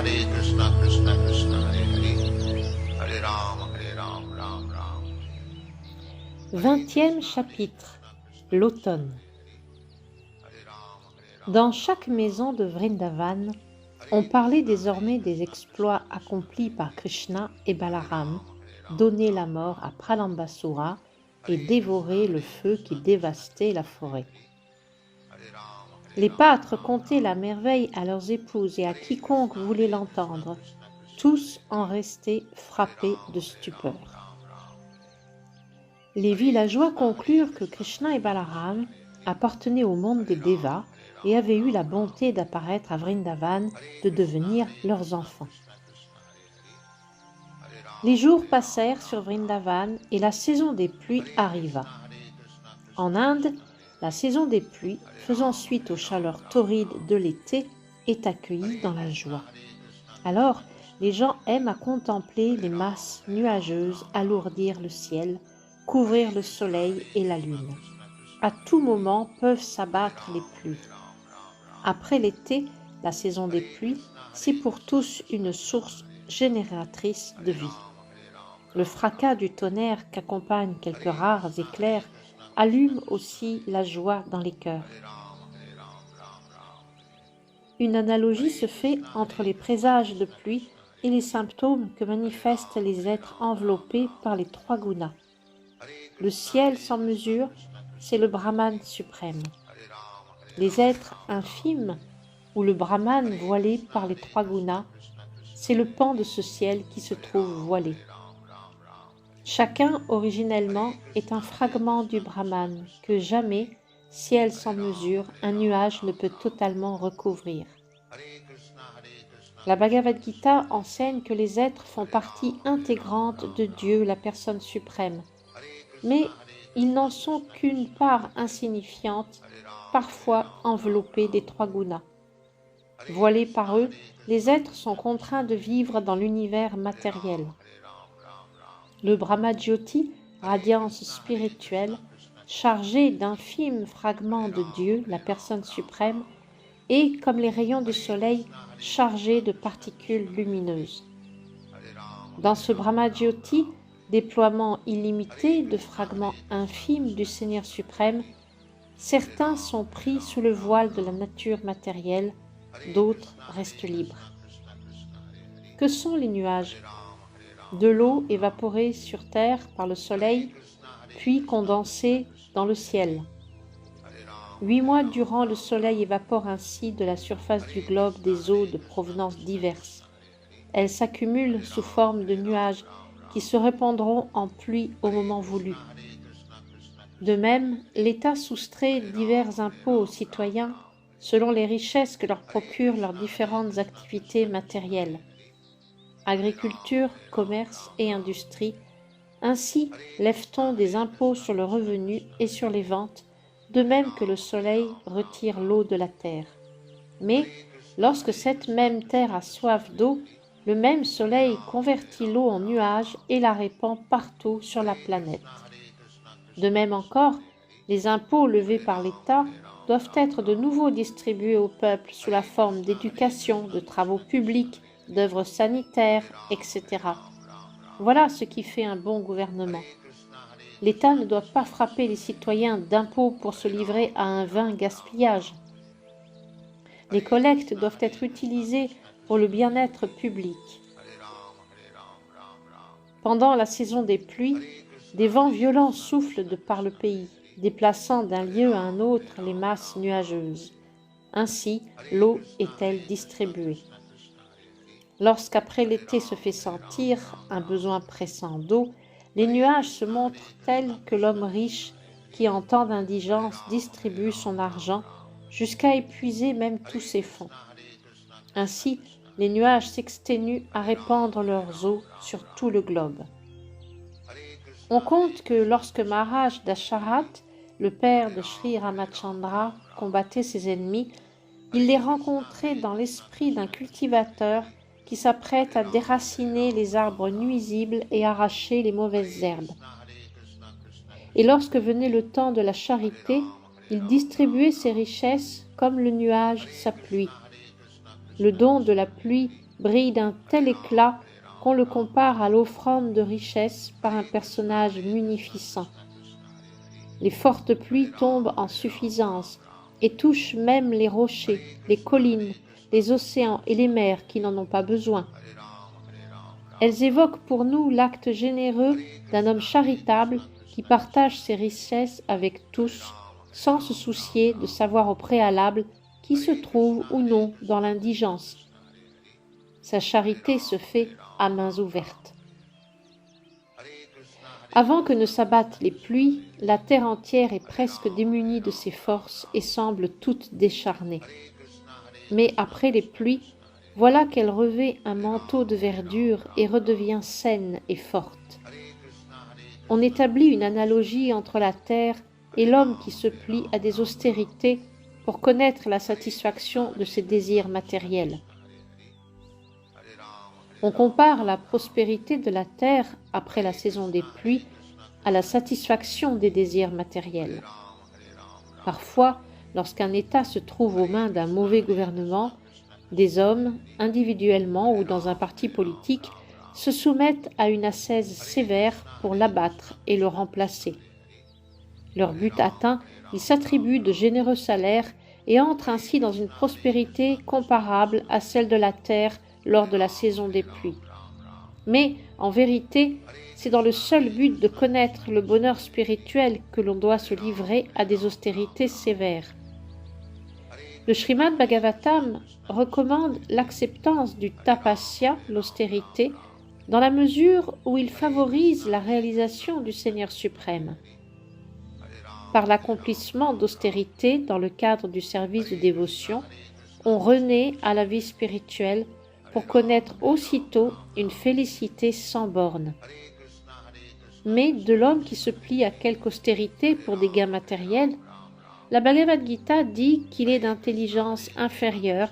Krishna Krishna Hare Hare, Hare Ram, Ram Ram. 20e chapitre, l'automne. Dans chaque maison de Vrindavan, on parlait désormais des exploits accomplis par Krishna et Balaram, donner la mort à Pralambasura et dévorer le feu qui dévastait la forêt. Les pâtres contaient la merveille à leurs épouses et à quiconque voulait l'entendre. Tous en restaient frappés de stupeur. Les villageois conclurent que Krishna et Balaram appartenaient au monde des Devas et avaient eu la bonté d'apparaître à Vrindavan, de devenir leurs enfants. Les jours passèrent sur Vrindavan et la saison des pluies arriva. En Inde, la saison des pluies, faisant suite aux chaleurs torrides de l'été, est accueillie dans la joie. Alors, les gens aiment à contempler les masses nuageuses alourdir le ciel, couvrir le soleil et la lune. À tout moment peuvent s'abattre les pluies. Après l'été, la saison des pluies, c'est pour tous une source génératrice de vie. Le fracas du tonnerre qu'accompagnent quelques rares éclairs allume aussi la joie dans les cœurs. Une analogie se fait entre les présages de pluie et les symptômes que manifestent les êtres enveloppés par les trois gunas. Le ciel sans mesure, c'est le Brahman suprême. Les êtres infimes, ou le Brahman voilé par les trois gunas, c'est le pan de ce ciel qui se trouve voilé. Chacun, originellement, est un fragment du Brahman que jamais, ciel sans mesure, un nuage ne peut totalement recouvrir. La Bhagavad Gita enseigne que les êtres font partie intégrante de Dieu, la personne suprême, mais ils n'en sont qu'une part insignifiante, parfois enveloppée des trois gunas. Voilés par eux, les êtres sont contraints de vivre dans l'univers matériel. Le Brahma-Jyoti, radiance spirituelle, chargée d'infimes fragments de Dieu, la personne suprême, est, comme les rayons du soleil, chargé de particules lumineuses. Dans ce Brahma-Jyoti, déploiement illimité de fragments infimes du Seigneur suprême, certains sont pris sous le voile de la nature matérielle, d'autres restent libres. Que sont les nuages ? De l'eau évaporée sur terre par le soleil, puis condensée dans le ciel. 8 mois durant, le soleil évapore ainsi de la surface du globe des eaux de provenance diverses. Elles s'accumulent sous forme de nuages qui se répandront en pluie au moment voulu. De même, l'État soustrait divers impôts aux citoyens selon les richesses que leur procurent leurs différentes activités matérielles. Agriculture, commerce et industrie. Ainsi lève-t-on des impôts sur le revenu et sur les ventes, de même que le soleil retire l'eau de la terre. Mais lorsque cette même terre a soif d'eau, le même soleil convertit l'eau en nuages et la répand partout sur la planète. De même encore, les impôts levés par l'État doivent être de nouveau distribués au peuple sous la forme d'éducation, de travaux publics, d'œuvres sanitaires, etc. Voilà ce qui fait un bon gouvernement. L'État ne doit pas frapper les citoyens d'impôts pour se livrer à un vain gaspillage. Les collectes doivent être utilisées pour le bien-être public. Pendant la saison des pluies, des vents violents soufflent de par le pays, déplaçant d'un lieu à un autre les masses nuageuses. Ainsi, l'eau est-elle distribuée. Lorsqu'après l'été se fait sentir un besoin pressant d'eau, les nuages se montrent tels que l'homme riche, qui en temps d'indigence distribue son argent jusqu'à épuiser même tous ses fonds. Ainsi, les nuages s'exténuent à répandre leurs eaux sur tout le globe. On compte que lorsque Maharaj Dasharat, le père de Sri Ramachandra, combattait ses ennemis, il les rencontrait dans l'esprit d'un cultivateur qui s'apprête à déraciner les arbres nuisibles et arracher les mauvaises herbes. Et lorsque venait le temps de la charité, il distribuait ses richesses comme le nuage sa pluie. Le don de la pluie brille d'un tel éclat qu'on le compare à l'offrande de richesse par un personnage munificent. Les fortes pluies tombent en suffisance et touchent même les rochers, les collines, les océans et les mers qui n'en ont pas besoin. Elles évoquent pour nous l'acte généreux d'un homme charitable qui partage ses richesses avec tous, sans se soucier de savoir au préalable qui se trouve ou non dans l'indigence. Sa charité se fait à mains ouvertes. Avant que ne s'abattent les pluies, la terre entière est presque démunie de ses forces et semble toute décharnée. Mais après les pluies, voilà qu'elle revêt un manteau de verdure et redevient saine et forte. On établit une analogie entre la terre et l'homme qui se plie à des austérités pour connaître la satisfaction de ses désirs matériels. On compare la prospérité de la terre après la saison des pluies à la satisfaction des désirs matériels. Parfois, lorsqu'un État se trouve aux mains d'un mauvais gouvernement, des hommes, individuellement ou dans un parti politique, se soumettent à une ascèse sévère pour l'abattre et le remplacer. Leur but atteint, ils s'attribuent de généreux salaires et entrent ainsi dans une prospérité comparable à celle de la terre lors de la saison des pluies. Mais, en vérité, c'est dans le seul but de connaître le bonheur spirituel que l'on doit se livrer à des austérités sévères. Le Srimad Bhagavatam recommande l'acceptance du tapasya, l'austérité, dans la mesure où il favorise la réalisation du Seigneur suprême. Par l'accomplissement d'austérité dans le cadre du service de dévotion, on renaît à la vie spirituelle pour connaître aussitôt une félicité sans bornes. Mais de l'homme qui se plie à quelque austérité pour des gains matériels, la Bhagavad Gita dit qu'il est d'intelligence inférieure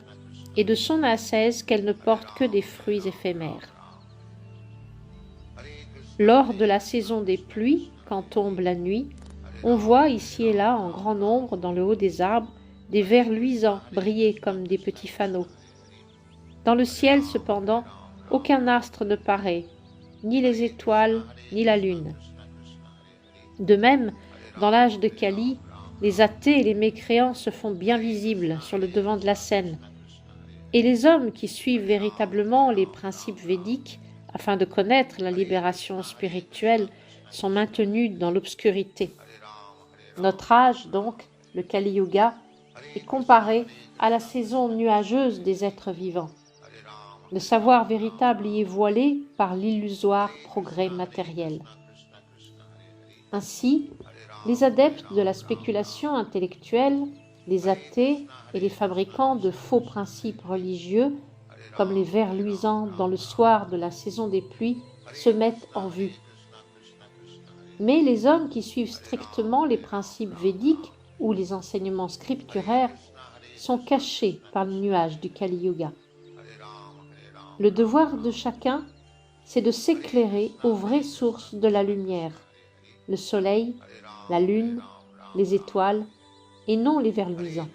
et de son ascèse qu'elle ne porte que des fruits éphémères. Lors de la saison des pluies, quand tombe la nuit, on voit ici et là en grand nombre dans le haut des arbres des vers luisants briller comme des petits fanaux. Dans le ciel, cependant, aucun astre ne paraît, ni les étoiles, ni la lune. De même, dans l'âge de Kali, les athées et les mécréants se font bien visibles sur le devant de la scène, et les hommes qui suivent véritablement les principes védiques afin de connaître la libération spirituelle sont maintenus dans l'obscurité. Notre âge, donc, le Kali Yuga, est comparé à la saison nuageuse des êtres vivants. Le savoir véritable y est voilé par l'illusoire progrès matériel. Ainsi, les adeptes de la spéculation intellectuelle, les athées et les fabricants de faux principes religieux, comme les vers luisants dans le soir de la saison des pluies, se mettent en vue. Mais les hommes qui suivent strictement les principes védiques ou les enseignements scripturaires sont cachés par le nuage du Kali Yuga. Le devoir de chacun, c'est de s'éclairer aux vraies sources de la lumière, le soleil, la lune, les étoiles, et non les vers luisants.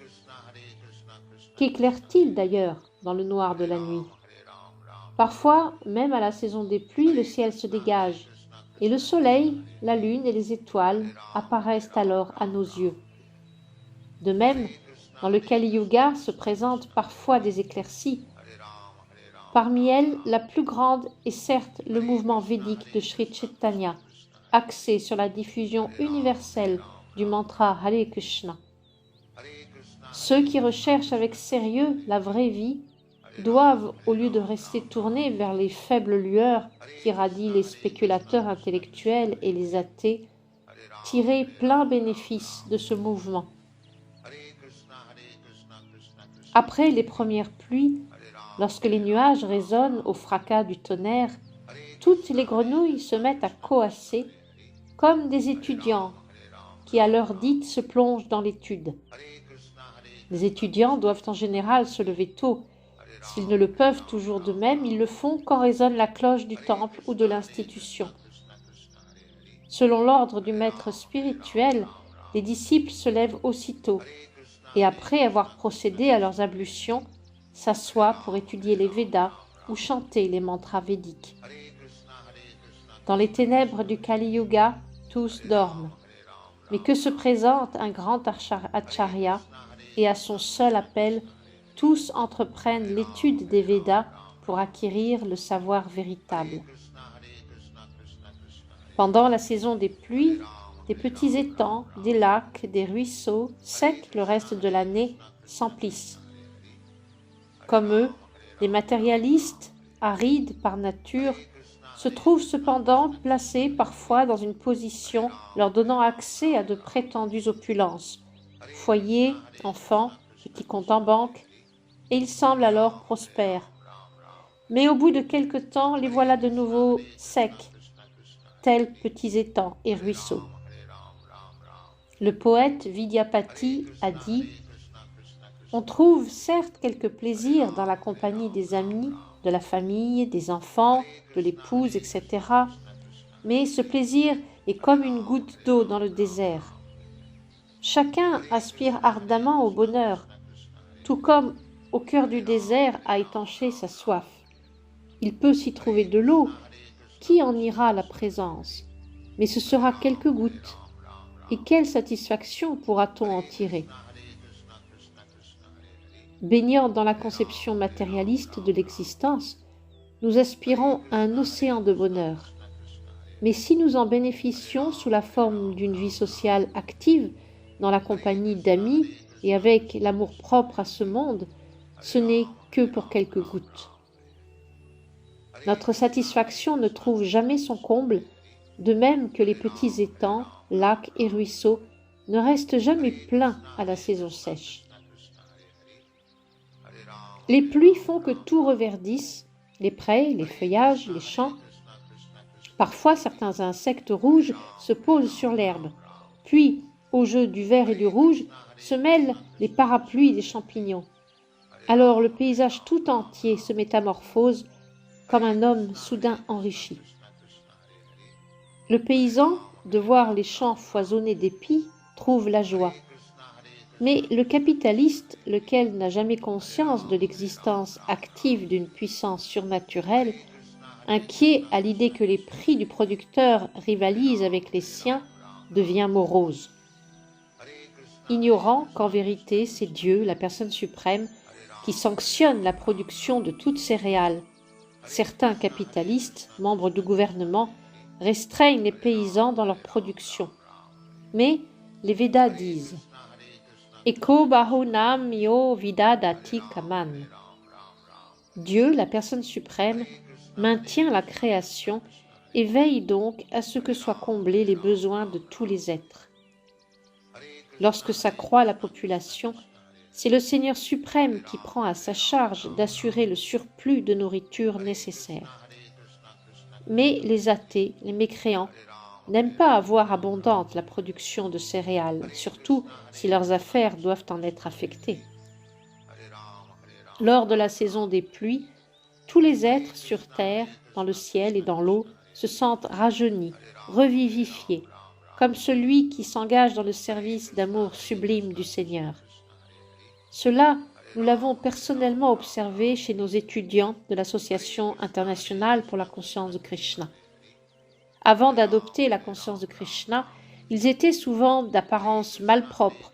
Qu'éclaire-t-il d'ailleurs dans le noir de la nuit? Parfois, même à la saison des pluies, le ciel se dégage, et le soleil, la lune et les étoiles apparaissent alors à nos yeux. De même, dans le Kali Yuga se présentent parfois des éclaircies. Parmi elles, la plus grande est certes le mouvement védique de Sri Chaitanya, axé sur la diffusion universelle du mantra Hare Krishna. Ceux qui recherchent avec sérieux la vraie vie doivent, au lieu de rester tournés vers les faibles lueurs qui radient les spéculateurs intellectuels et les athées, tirer plein bénéfice de ce mouvement. Après les premières pluies, lorsque les nuages résonnent au fracas du tonnerre, toutes les grenouilles se mettent à coasser comme des étudiants qui à l'heure dite se plongent dans l'étude. Les étudiants doivent en général se lever tôt. S'ils ne le peuvent toujours de même, ils le font quand résonne la cloche du temple ou de l'institution. Selon l'ordre du maître spirituel, les disciples se lèvent aussitôt et après avoir procédé à leurs ablutions, s'assoient pour étudier les Védas ou chanter les mantras védiques. Dans les ténèbres du Kali Yuga, tous dorment. Mais que se présente un grand acharya et à son seul appel, tous entreprennent l'étude des Védas pour acquérir le savoir véritable. Pendant la saison des pluies, des petits étangs, des lacs, des ruisseaux, secs le reste de l'année, s'emplissent. Comme eux, les matérialistes, arides par nature, se trouvent cependant placés parfois dans une position leur donnant accès à de prétendues opulences, foyers, enfants, petits comptes en banque, et ils semblent alors prospères. Mais au bout de quelque temps, les voilà de nouveau secs, tels petits étangs et ruisseaux. Le poète Vidyapati a dit « On trouve certes quelques plaisirs dans la compagnie des amis, de la famille, des enfants, de l'épouse, etc. Mais ce plaisir est comme une goutte d'eau dans le désert. Chacun aspire ardemment au bonheur, tout comme au cœur du désert a étanché sa soif. Il peut s'y trouver de l'eau, qui en ira à la présence? Mais ce sera quelques gouttes. Et quelle satisfaction pourra-t-on en tirer? Baignant dans la conception matérialiste de l'existence, nous aspirons à un océan de bonheur. Mais si nous en bénéficions sous la forme d'une vie sociale active, dans la compagnie d'amis et avec l'amour-propre à ce monde, ce n'est que pour quelques gouttes. Notre satisfaction ne trouve jamais son comble, de même que les petits étangs, lacs et ruisseaux ne restent jamais pleins à la saison sèche. Les pluies font que tout reverdisse, les prés, les feuillages, les champs. Parfois, certains insectes rouges se posent sur l'herbe. Puis, au jeu du vert et du rouge, se mêlent les parapluies des champignons. Alors le paysage tout entier se métamorphose comme un homme soudain enrichi. Le paysan, de voir les champs foisonnés d'épis, trouve la joie. Mais le capitaliste, lequel n'a jamais conscience de l'existence active d'une puissance surnaturelle, inquiet à l'idée que les prix du producteur rivalisent avec les siens, devient morose. Ignorant qu'en vérité c'est Dieu, la personne suprême, qui sanctionne la production de toutes céréales. Certains capitalistes, membres du gouvernement, restreignent les paysans dans leur production. Mais les Védas disent « Eko bahunam yo vidadati kaman » Dieu, la personne suprême, maintient la création et veille donc à ce que soient comblés les besoins de tous les êtres. Lorsque s'accroît la population, c'est le Seigneur suprême qui prend à sa charge d'assurer le surplus de nourriture nécessaire. Mais les athées, les mécréants, n'aiment pas avoir abondante la production de céréales, surtout si leurs affaires doivent en être affectées. Lors de la saison des pluies, tous les êtres sur terre, dans le ciel et dans l'eau, se sentent rajeunis, revivifiés, comme celui qui s'engage dans le service d'amour sublime du Seigneur. Cela, nous l'avons personnellement observé chez nos étudiants de l'Association internationale pour la conscience de Krishna. Avant d'adopter la conscience de Krishna, ils étaient souvent d'apparence malpropre,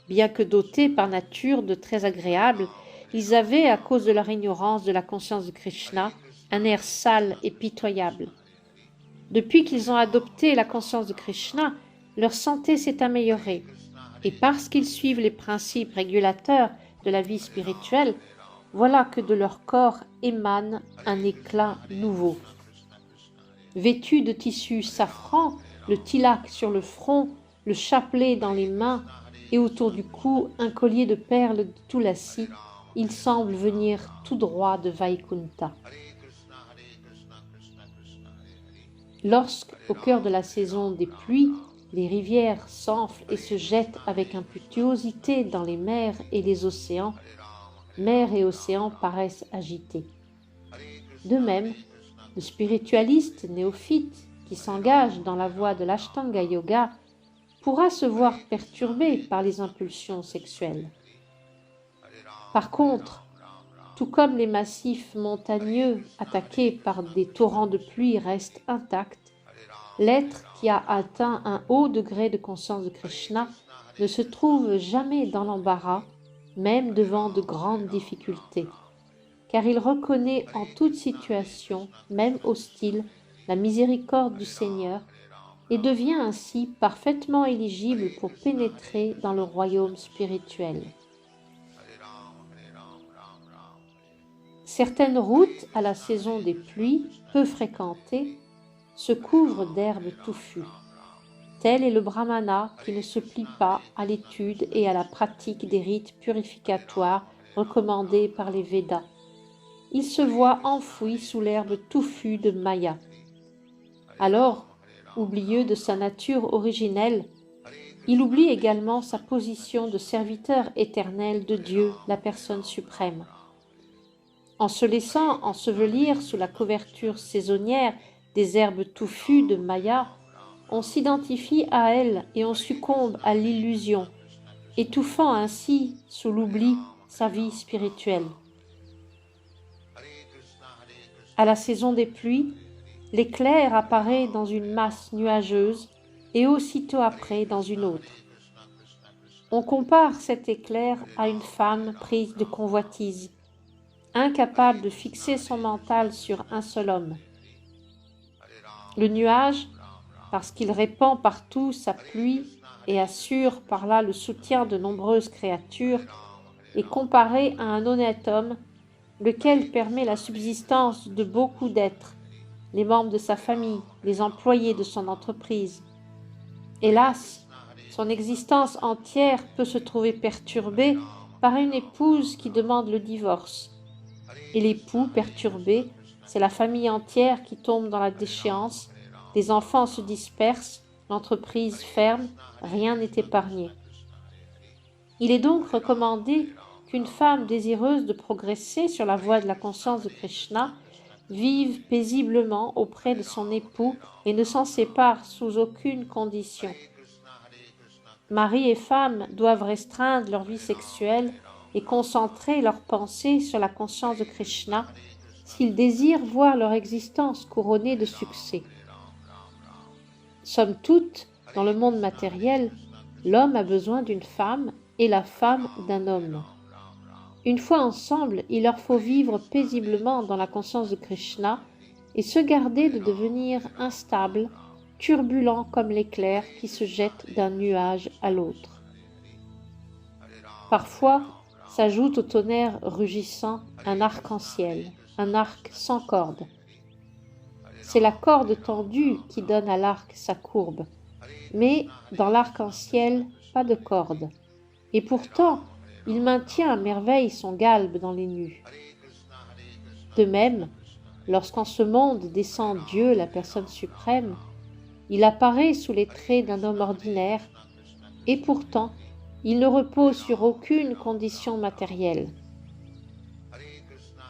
bien que dotés par nature de très agréables. Ils avaient, à cause de leur ignorance de la conscience de Krishna, un air sale et pitoyable. Depuis qu'ils ont adopté la conscience de Krishna, leur santé s'est améliorée, et parce qu'ils suivent les principes régulateurs de la vie spirituelle, voilà que de leur corps émane un éclat nouveau. Vêtus de tissu safran, le tilak sur le front, le chapelet dans les mains et autour du cou un collier de perles de Tulasi, ils semblent venir tout droit de Vaikunta. Lorsque, au cœur de la saison des pluies, les rivières s'enflent et se jettent avec impétuosité dans les mers et les océans, mer et océan paraissent agités. De même, le spiritualiste néophyte qui s'engage dans la voie de l'Ashtanga Yoga pourra se voir perturbé par les impulsions sexuelles. Par contre, tout comme les massifs montagneux attaqués par des torrents de pluie restent intacts, l'être qui a atteint un haut degré de conscience de Krishna ne se trouve jamais dans l'embarras, même devant de grandes difficultés, car il reconnaît en toute situation, même hostile, la miséricorde du Seigneur et devient ainsi parfaitement éligible pour pénétrer dans le royaume spirituel. Certaines routes à la saison des pluies, peu fréquentées, se couvrent d'herbes touffues. Tel est le brahmana qui ne se plie pas à l'étude et à la pratique des rites purificatoires recommandés par les Védas. Il se voit enfoui sous l'herbe touffue de Maya. Alors, oublieux de sa nature originelle, il oublie également sa position de serviteur éternel de Dieu, la personne suprême. En se laissant ensevelir sous la couverture saisonnière des herbes touffues de Maya, on s'identifie à elles et on succombe à l'illusion, étouffant ainsi sous l'oubli sa vie spirituelle. À la saison des pluies, l'éclair apparaît dans une masse nuageuse et aussitôt après dans une autre. On compare cet éclair à une femme prise de convoitise, incapable de fixer son mental sur un seul homme. Le nuage, parce qu'il répand partout sa pluie et assure par là le soutien de nombreuses créatures, est comparé à un honnête homme, lequel permet la subsistance de beaucoup d'êtres, les membres de sa famille, les employés de son entreprise. Hélas, son existence entière peut se trouver perturbée par une épouse qui demande le divorce. Et l'époux perturbé, c'est la famille entière qui tombe dans la déchéance, les enfants se dispersent, l'entreprise ferme, rien n'est épargné. Il est donc recommandé qu'une femme désireuse de progresser sur la voie de la conscience de Krishna vive paisiblement auprès de son époux et ne s'en sépare sous aucune condition. Mari et femme doivent restreindre leur vie sexuelle et concentrer leurs pensées sur la conscience de Krishna s'ils désirent voir leur existence couronnée de succès. Somme toute, dans le monde matériel, l'homme a besoin d'une femme et la femme d'un homme. Une fois ensemble, il leur faut vivre paisiblement dans la conscience de Krishna et se garder de devenir instables, turbulents comme l'éclair qui se jette d'un nuage à l'autre. Parfois, s'ajoute au tonnerre rugissant un arc-en-ciel, un arc sans corde. C'est la corde tendue qui donne à l'arc sa courbe, mais dans l'arc-en-ciel, pas de corde. Et pourtant, il maintient à merveille son galbe dans les nues. De même, lorsqu'en ce monde descend Dieu, la personne suprême, il apparaît sous les traits d'un homme ordinaire, et pourtant, il ne repose sur aucune condition matérielle.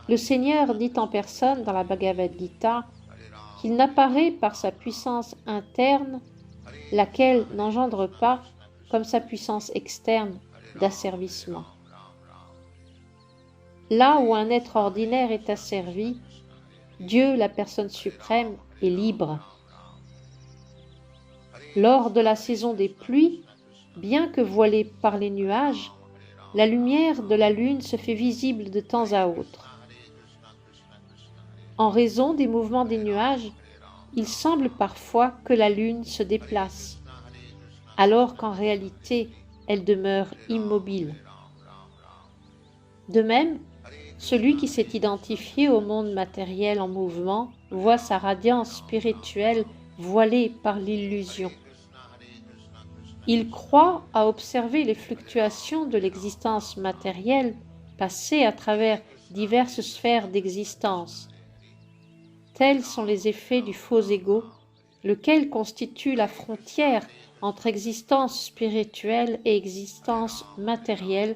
Le Seigneur dit en personne dans la Bhagavad Gita qu'il n'apparaît par sa puissance interne, laquelle n'engendre pas comme sa puissance externe d'asservissement. Là où un être ordinaire est asservi, Dieu, la personne suprême, est libre. Lors de la saison des pluies, bien que voilée par les nuages, la lumière de la lune se fait visible de temps à autre. En raison des mouvements des nuages, il semble parfois que la lune se déplace, alors qu'en réalité, elle demeure immobile. De même, celui qui s'est identifié au monde matériel en mouvement voit sa radiance spirituelle voilée par l'illusion. Il croit à observer les fluctuations de l'existence matérielle passer à travers diverses sphères d'existence. Tels sont les effets du faux ego, lequel constitue la frontière entre existence spirituelle et existence matérielle,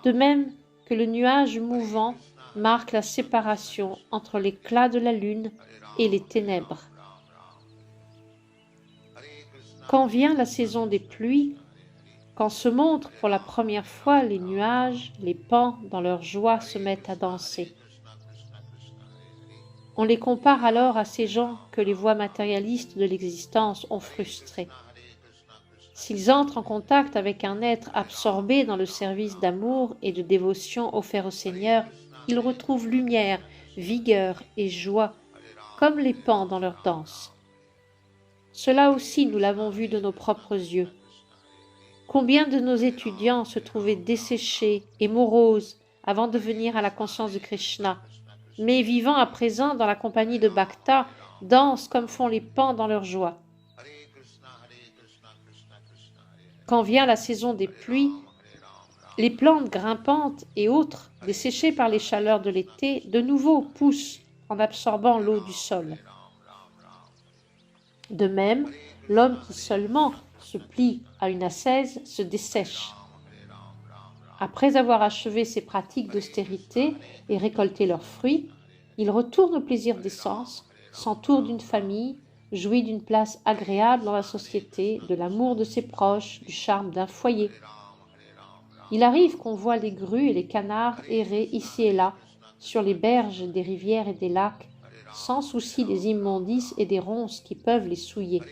de même que le nuage mouvant marque la séparation entre l'éclat de la lune et les ténèbres. Quand vient la saison des pluies, Quand se montrent pour la première fois les nuages, les pans, dans leur joie, se mettent à danser. On les compare alors à ces gens que les voies matérialistes de l'existence ont frustrés. S'ils entrent en contact avec un être absorbé dans le service d'amour et de dévotion offert au Seigneur, ils retrouvent lumière, vigueur et joie, comme les pans dans leur danse. Cela aussi, nous l'avons vu de nos propres yeux. Combien de nos étudiants se trouvaient desséchés et moroses avant de venir à la conscience de Krishna, mais vivant à présent dans la compagnie de Bhakta, dansent comme font les pans dans leur joie. Quand vient la saison des pluies, les plantes grimpantes et autres, desséchées par les chaleurs de l'été, de nouveau poussent en absorbant l'eau du sol. De même, l'homme qui seulement se plie à une ascèse se dessèche. Après avoir achevé ses pratiques d'austérité et récolté leurs fruits, il retourne au plaisir des sens, s'entoure d'une famille, jouit d'une place agréable dans la société, de l'amour de ses proches, du charme d'un foyer. Il arrive qu'on voit les grues et les canards errer ici et là, sur les berges des rivières et des lacs, sans souci des immondices et des ronces qui peuvent les souiller.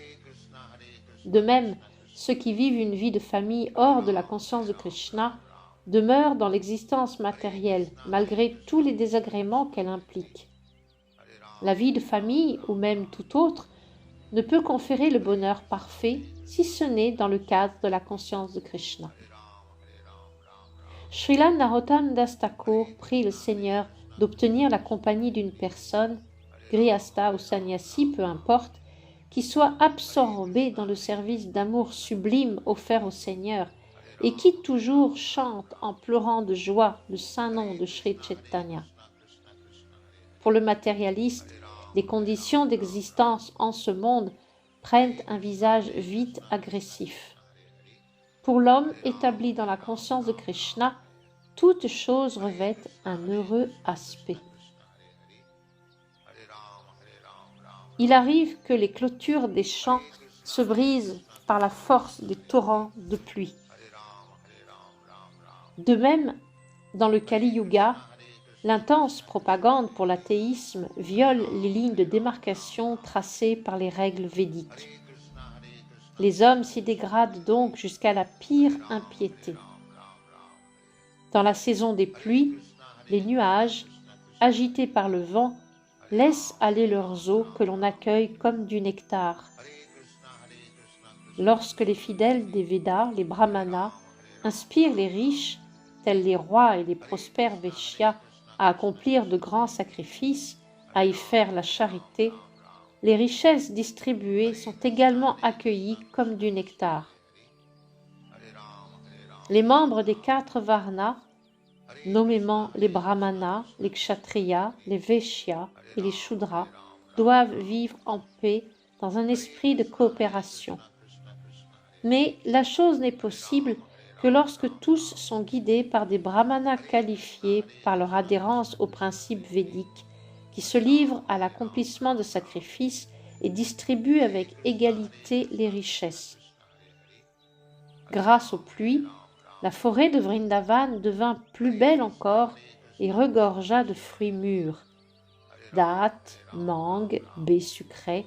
De même, ceux qui vivent une vie de famille hors de la conscience de Krishna demeurent dans l'existence matérielle, malgré tous les désagréments qu'elle implique. La vie de famille, ou même tout autre, ne peut conférer le bonheur parfait si ce n'est dans le cadre de la conscience de Krishna. Srila Narottam Das Thakur prie le Seigneur d'obtenir la compagnie d'une personne, grihastha ou sannyasi, peu importe, qui soit absorbée dans le service d'amour sublime offert au Seigneur et qui toujours chante en pleurant de joie le saint nom de Sri Chaitanya. Pour le matérialiste, les conditions d'existence en ce monde prennent un visage vite agressif. Pour l'homme établi dans la conscience de Krishna, toute chose revêt un heureux aspect. Il arrive que les clôtures des champs se brisent par la force des torrents de pluie. De même, dans le Kali Yuga, l'intense propagande pour l'athéisme viole les lignes de démarcation tracées par les règles védiques. Les hommes s'y dégradent donc jusqu'à la pire impiété. Dans la saison des pluies, les nuages, agités par le vent, laissent aller leurs eaux que l'on accueille comme du nectar. Lorsque les fidèles des Védas, les brahmanas, inspirent les riches, tels les rois et les prospères Vaishyas, à accomplir de grands sacrifices, à y faire la charité, les richesses distribuées sont également accueillies comme du nectar. Les membres des 4 varnas, nommément les brahmanas, les kshatriyas, les vaishyas et les shudras, doivent vivre en paix dans un esprit de coopération. Mais la chose n'est possible que lorsque tous sont guidés par des brahmanas qualifiés par leur adhérence aux principes védiques, qui se livrent à l'accomplissement de sacrifices et distribuent avec égalité les richesses. Grâce aux pluies, la forêt de Vrindavan devint plus belle encore et regorgea de fruits mûrs, dattes, mangues, baies sucrées.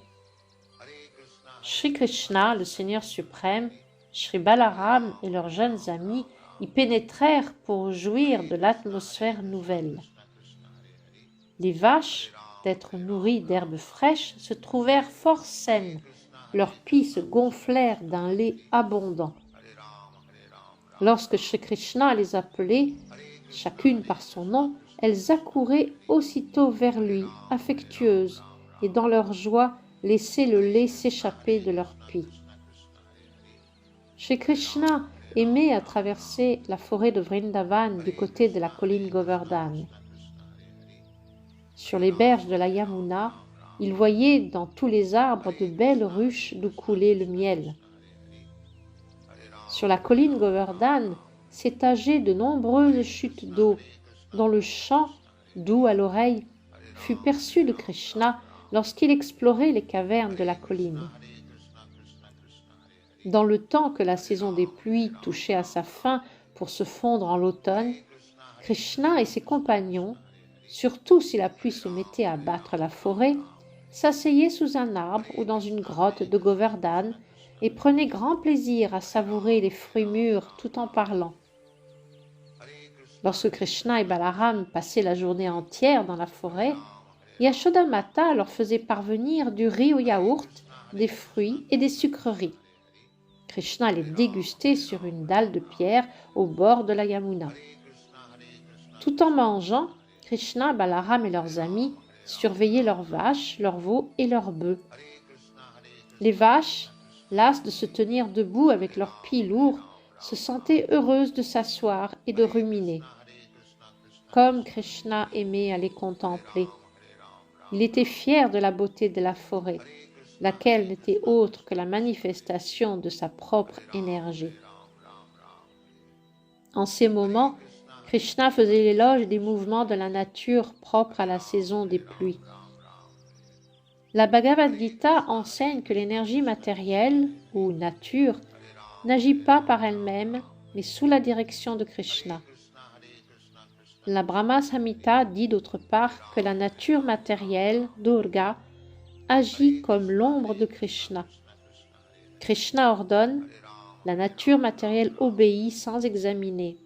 Shri Krishna, le Seigneur suprême, Shri Balaram et leurs jeunes amis y pénétrèrent pour jouir de l'atmosphère nouvelle. Les vaches, d'être nourries d'herbes fraîches, se trouvèrent fort saines, leurs pieds se gonflèrent d'un lait abondant. Lorsque Shri Krishna les appelait, chacune par son nom, elles accouraient aussitôt vers lui, affectueuses, et dans leur joie laissaient le lait s'échapper de leurs pieds. Shri Krishna aimait à traverser la forêt de Vrindavan du côté de la colline Govardhan. Sur les berges de la Yamuna, il voyait dans tous les arbres de belles ruches d'où coulait le miel. Sur la colline Govardhan s'étageaient de nombreuses chutes d'eau, dont le chant, doux à l'oreille, fut perçu de Krishna lorsqu'il explorait les cavernes de la colline. Dans le temps que la saison des pluies touchait à sa fin pour se fondre en l'automne, Krishna et ses compagnons, surtout si la pluie se mettait à battre la forêt, s'asseyaient sous un arbre ou dans une grotte de Govardhan et prenaient grand plaisir à savourer les fruits mûrs tout en parlant. Lorsque Krishna et Balaram passaient la journée entière dans la forêt, Yashodamata leur faisait parvenir du riz au yaourt, des fruits et des sucreries. Krishna les dégustait sur une dalle de pierre au bord de la Yamuna. Tout en mangeant, Krishna, Balaram et leurs amis surveillaient leurs vaches, leurs veaux et leurs bœufs. Les vaches, lasses de se tenir debout avec leurs pieds lourds, se sentaient heureuses de s'asseoir et de ruminer. Comme Krishna aimait à les contempler. Il était fier de la beauté de la forêt, laquelle n'était autre que la manifestation de sa propre énergie. En ces moments, Krishna faisait l'éloge des mouvements de la nature propres à la saison des pluies. La Bhagavad Gita enseigne que l'énergie matérielle, ou nature, n'agit pas par elle-même, mais sous la direction de Krishna. La Brahma Samhita dit d'autre part que la nature matérielle, Durga, agit comme l'ombre de Krishna. Krishna ordonne, la nature matérielle obéit sans examiner.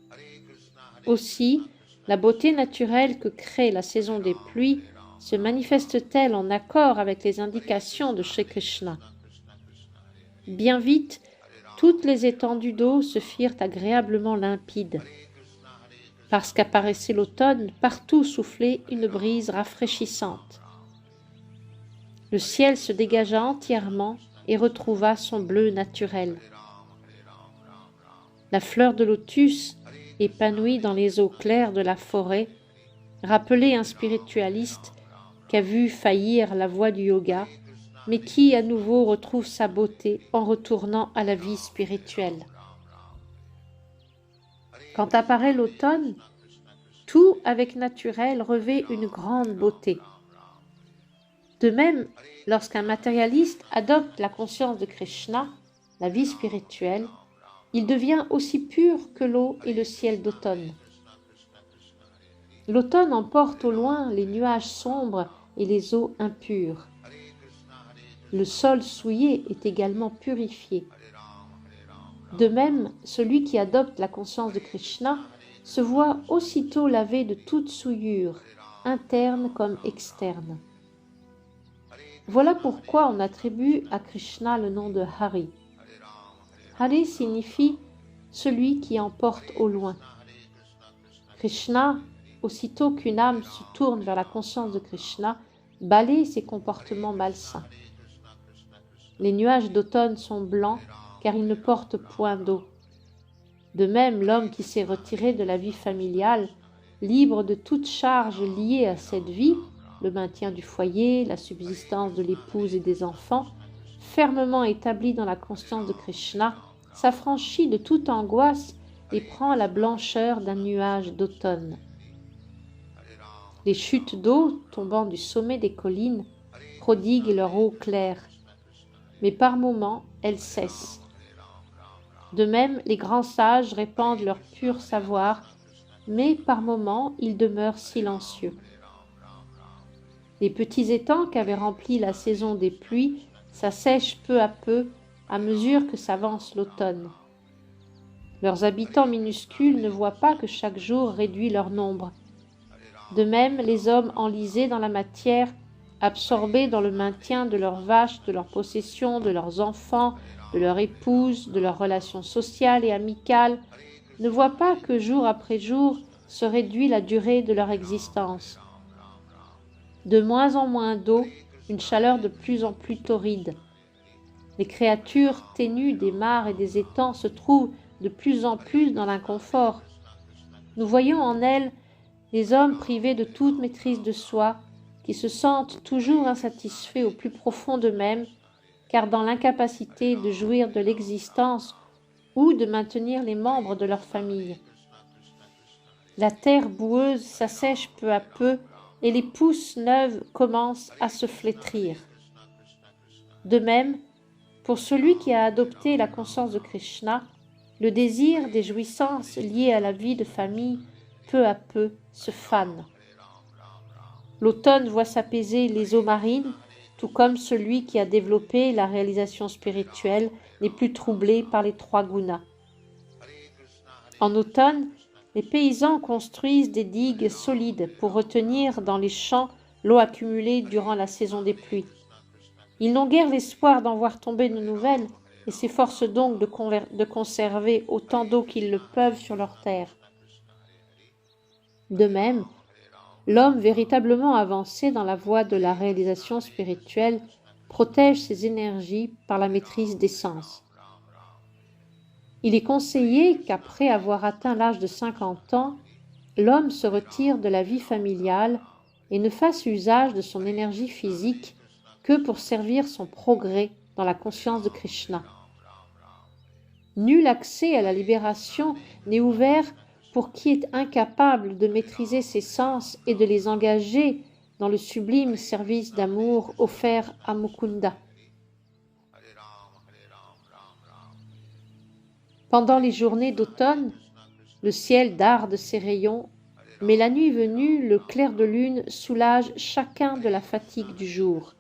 Aussi, la beauté naturelle que crée la saison des pluies se manifeste-t-elle en accord avec les indications de Shri Krishna. Bien vite, toutes les étendues d'eau se firent agréablement limpides. Parce qu'apparaissait l'automne, partout soufflait une brise rafraîchissante. Le ciel se dégagea entièrement et retrouva son bleu naturel. La fleur de lotus, épanouie dans les eaux claires de la forêt, rappelait un spiritualiste qui a vu faillir la voie du yoga, mais qui à nouveau retrouve sa beauté en retournant à la vie spirituelle. Quand apparaît l'automne, tout avec naturel revêt une grande beauté. De même, lorsqu'un matérialiste adopte la conscience de Krishna, la vie spirituelle, il devient aussi pur que l'eau et le ciel d'automne. L'automne emporte au loin les nuages sombres et les eaux impures. Le sol souillé est également purifié. De même, celui qui adopte la conscience de Krishna se voit aussitôt lavé de toute souillure, interne comme externe. Voilà pourquoi on attribue à Krishna le nom de Hari. Hari signifie « celui qui emporte au loin ». Krishna, aussitôt qu'une âme se tourne vers la conscience de Krishna, balaye ses comportements malsains. Les nuages d'automne sont blancs car ils ne portent point d'eau. De même, l'homme qui s'est retiré de la vie familiale, libre de toute charge liée à cette vie, le maintien du foyer, la subsistance de l'épouse et des enfants, fermement établi dans la conscience de Krishna, s'affranchit de toute angoisse et prend la blancheur d'un nuage d'automne. Les chutes d'eau tombant du sommet des collines prodiguent leur eau claire, mais par moments elles cessent. De même, les grands sages répandent leur pur savoir, mais par moments ils demeurent silencieux. Les petits étangs qu'avait remplis la saison des pluies s'assèchent peu à peu à mesure que s'avance l'automne. Leurs habitants minuscules ne voient pas que chaque jour réduit leur nombre. De même, les hommes enlisés dans la matière, absorbés dans le maintien de leurs vaches, de leurs possessions, de leurs enfants, de leur épouse, de leurs relations sociales et amicales, ne voient pas que jour après jour se réduit la durée de leur existence. De moins en moins d'eau, une chaleur de plus en plus torride. Les créatures ténues des mares et des étangs se trouvent de plus en plus dans l'inconfort. Nous voyons en elles les hommes privés de toute maîtrise de soi, qui se sentent toujours insatisfaits au plus profond d'eux-mêmes, car dans l'incapacité de jouir de l'existence ou de maintenir les membres de leur famille. La terre boueuse s'assèche peu à peu et les pousses neuves commencent à se flétrir. De même, Pour celui qui a adopté la conscience de Krishna, le désir des jouissances liées à la vie de famille peu à peu se fane. L'automne voit s'apaiser les eaux marines, tout comme celui qui a développé la réalisation spirituelle n'est plus troublé par les trois gunas. En automne, les paysans construisent des digues solides pour retenir dans les champs l'eau accumulée durant la saison des pluies. Ils n'ont guère l'espoir d'en voir tomber de nouvelles et s'efforcent donc de conserver autant d'eau qu'ils le peuvent sur leurs terres. De même, l'homme véritablement avancé dans la voie de la réalisation spirituelle protège ses énergies par la maîtrise des sens. Il est conseillé qu'après avoir atteint l'âge de 50 ans, l'homme se retire de la vie familiale et ne fasse usage de son énergie physique que pour servir son progrès dans la conscience de Krishna. Nul accès à la libération n'est ouvert pour qui est incapable de maîtriser ses sens et de les engager dans le sublime service d'amour offert à Mukunda. Pendant les journées d'automne, le ciel darde ses rayons, mais la nuit venue, le clair de lune soulage chacun de la fatigue du jour.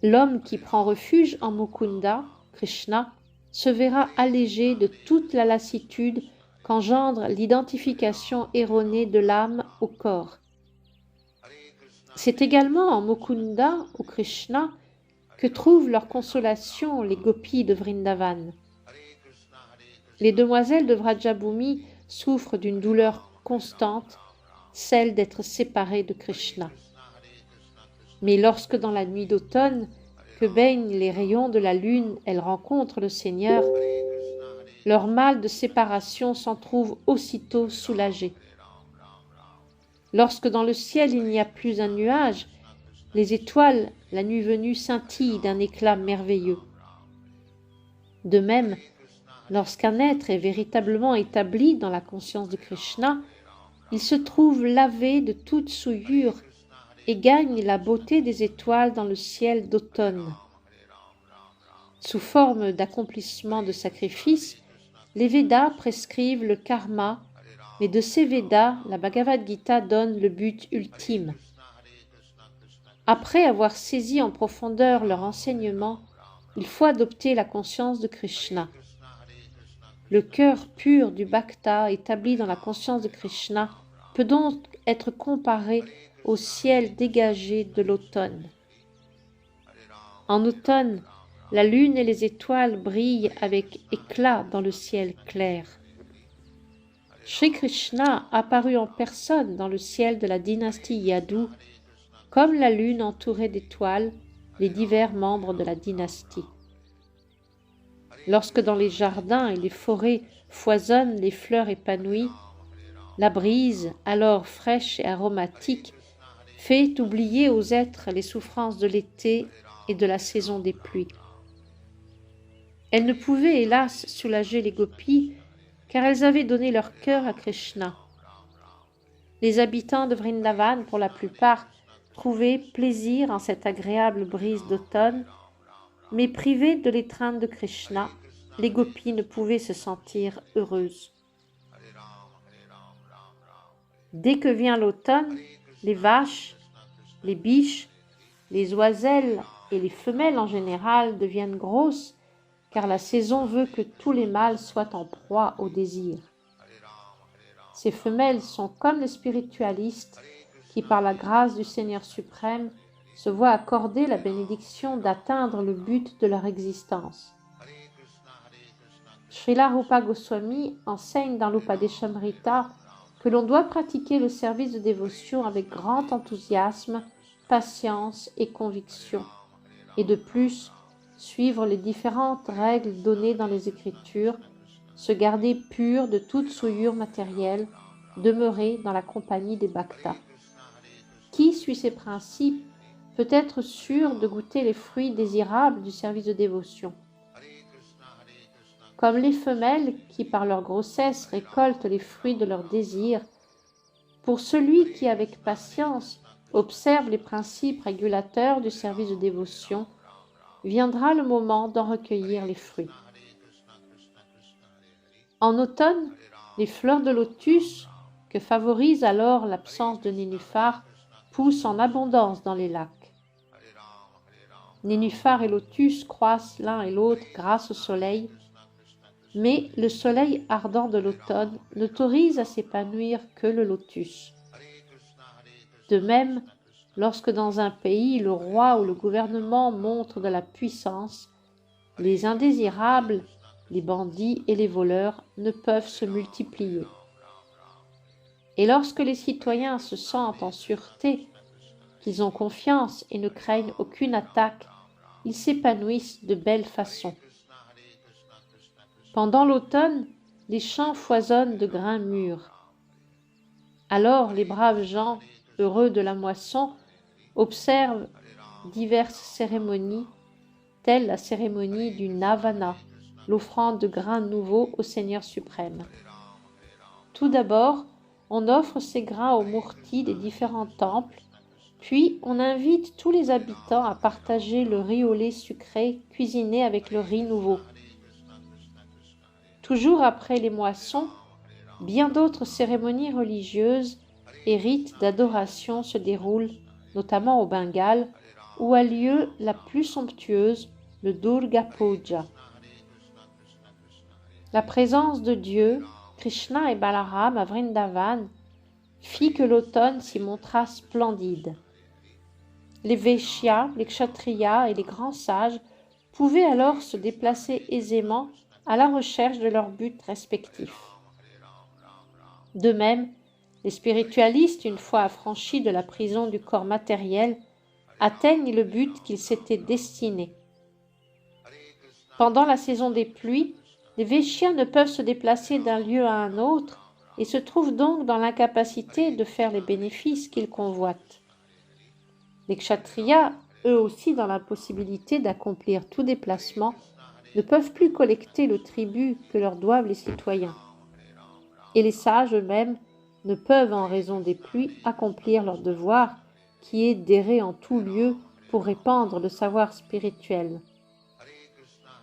L'homme qui prend refuge en Mukunda, Krishna, se verra allégé de toute la lassitude qu'engendre l'identification erronée de l'âme au corps. C'est également en Mukunda ou Krishna que trouvent leur consolation les gopis de Vrindavan. Les demoiselles de Vrajabhumi souffrent d'une douleur constante, celle d'être séparées de Krishna. Mais lorsque dans la nuit d'automne, que baignent les rayons de la lune, elles rencontrent le Seigneur, leur mal de séparation s'en trouve aussitôt soulagé. Lorsque dans le ciel il n'y a plus un nuage, les étoiles, la nuit venue, scintillent d'un éclat merveilleux. De même, lorsqu'un être est véritablement établi dans la conscience de Krishna, il se trouve lavé de toute souillure et gagne la beauté des étoiles dans le ciel d'automne. Sous forme d'accomplissement de sacrifices, les Védas prescrivent le karma, mais de ces Védas, la Bhagavad Gita donne le but ultime. Après avoir saisi en profondeur leur enseignement, il faut adopter la conscience de Krishna. Le cœur pur du bhakta établi dans la conscience de Krishna peut donc être comparé au ciel dégagé de l'automne. En automne, la lune et les étoiles brillent avec éclat dans le ciel clair. Shri Krishna apparut en personne dans le ciel de la dynastie Yadu, comme la lune entourait d'étoiles les divers membres de la dynastie. Lorsque dans les jardins et les forêts foisonnent les fleurs épanouies, la brise, alors fraîche et aromatique, fait oublier aux êtres les souffrances de l'été et de la saison des pluies. Elles ne pouvaient hélas soulager les gopis, car elles avaient donné leur cœur à Krishna. Les habitants de Vrindavan, pour la plupart, trouvaient plaisir en cette agréable brise d'automne, mais privées de l'étreinte de Krishna, les gopis ne pouvaient se sentir heureuses. Dès que vient l'automne, les vaches, les biches, les oiselles et les femelles en général deviennent grosses, car la saison veut que tous les mâles soient en proie au désir. Ces femelles sont comme les spiritualistes qui, par la grâce du Seigneur suprême, se voient accorder la bénédiction d'atteindre le but de leur existence. Srila Rupa Goswami enseigne dans l'Upadeshamrita que l'on doit pratiquer le service de dévotion avec grand enthousiasme, patience et conviction, et de plus, suivre les différentes règles données dans les Écritures, se garder pur de toute souillure matérielle, demeurer dans la compagnie des bhaktas. Qui suit ces principes peut être sûr de goûter les fruits désirables du service de dévotion. Comme les femelles qui, par leur grossesse, récoltent les fruits de leur désir, pour celui qui, avec patience, observe les principes régulateurs du service de dévotion, viendra le moment d'en recueillir les fruits. En automne, les fleurs de lotus, que favorise alors l'absence de nénuphars, poussent en abondance dans les lacs. Nénuphars et lotus croissent l'un et l'autre grâce au soleil, mais le soleil ardent de l'automne n'autorise à s'épanouir que le lotus. De même, lorsque dans un pays le roi ou le gouvernement montre de la puissance, les indésirables, les bandits et les voleurs ne peuvent se multiplier. Et lorsque les citoyens se sentent en sûreté, qu'ils ont confiance et ne craignent aucune attaque, ils s'épanouissent de belle façon. Pendant l'automne, les champs foisonnent de grains mûrs. Alors les braves gens, heureux de la moisson, observent diverses cérémonies, telle la cérémonie du Navana, l'offrande de grains nouveaux au Seigneur suprême. Tout d'abord, on offre ces grains aux mourtis des différents temples, puis on invite tous les habitants à partager le riz au lait sucré cuisiné avec le riz nouveau. Toujours après les moissons, bien d'autres cérémonies religieuses et rites d'adoration se déroulent, notamment au Bengale, où a lieu la plus somptueuse, le Durga Puja. La présence de Dieu, Krishna et Balaram à Vrindavan, fit que l'automne s'y montra splendide. Les Vaishyas, les Kshatriyas et les grands sages pouvaient alors se déplacer aisément à la recherche de leurs buts respectifs. De même, les spiritualistes, une fois affranchis de la prison du corps matériel, atteignent le but qu'ils s'étaient destiné. Pendant la saison des pluies, les Vaishyas ne peuvent se déplacer d'un lieu à un autre et se trouvent donc dans l'incapacité de faire les bénéfices qu'ils convoitent. Les Kshatriyas, eux aussi dans l'impossibilité d'accomplir tout déplacement, ne peuvent plus collecter le tribut que leur doivent les citoyens. Et les sages eux-mêmes ne peuvent, en raison des pluies, accomplir leur devoir, qui est d'errer en tout lieu pour répandre le savoir spirituel.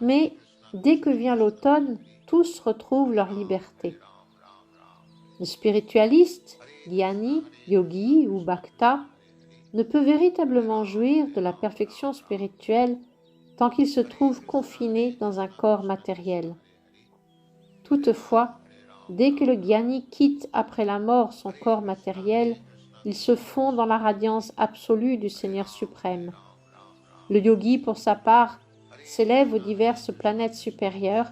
Mais, dès que vient l'automne, tous retrouvent leur liberté. Le spiritualiste, Gyani, Yogi ou Bhakta ne peut véritablement jouir de la perfection spirituelle tant qu'il se trouve confiné dans un corps matériel. Toutefois, dès que le Gyani quitte après la mort son corps matériel, il se fond dans la radiance absolue du Seigneur suprême. Le yogi, pour sa part, s'élève aux diverses planètes supérieures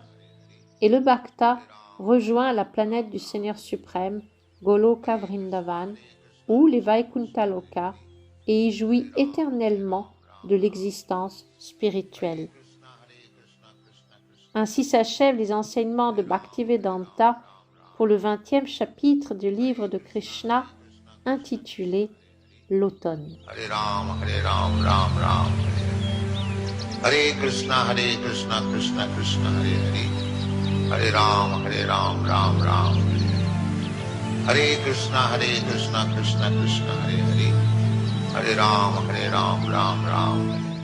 et le Bhakta rejoint la planète du Seigneur suprême, Goloka Vrindavan, ou les Vaikuntha Loka, et y jouit éternellement de l'existence spirituelle. Ainsi s'achèvent les enseignements de Bhaktivedanta pour le 20e chapitre du livre de Krishna intitulé L'automne. Hare Ram, Ram Ram, Hare Krishna, Krishna Krishna, Hare Hare, Hare Ram, Ram Ram, Hare Krishna, Krishna Krishna, Hare Hare, Hare Ram, Ram Ram.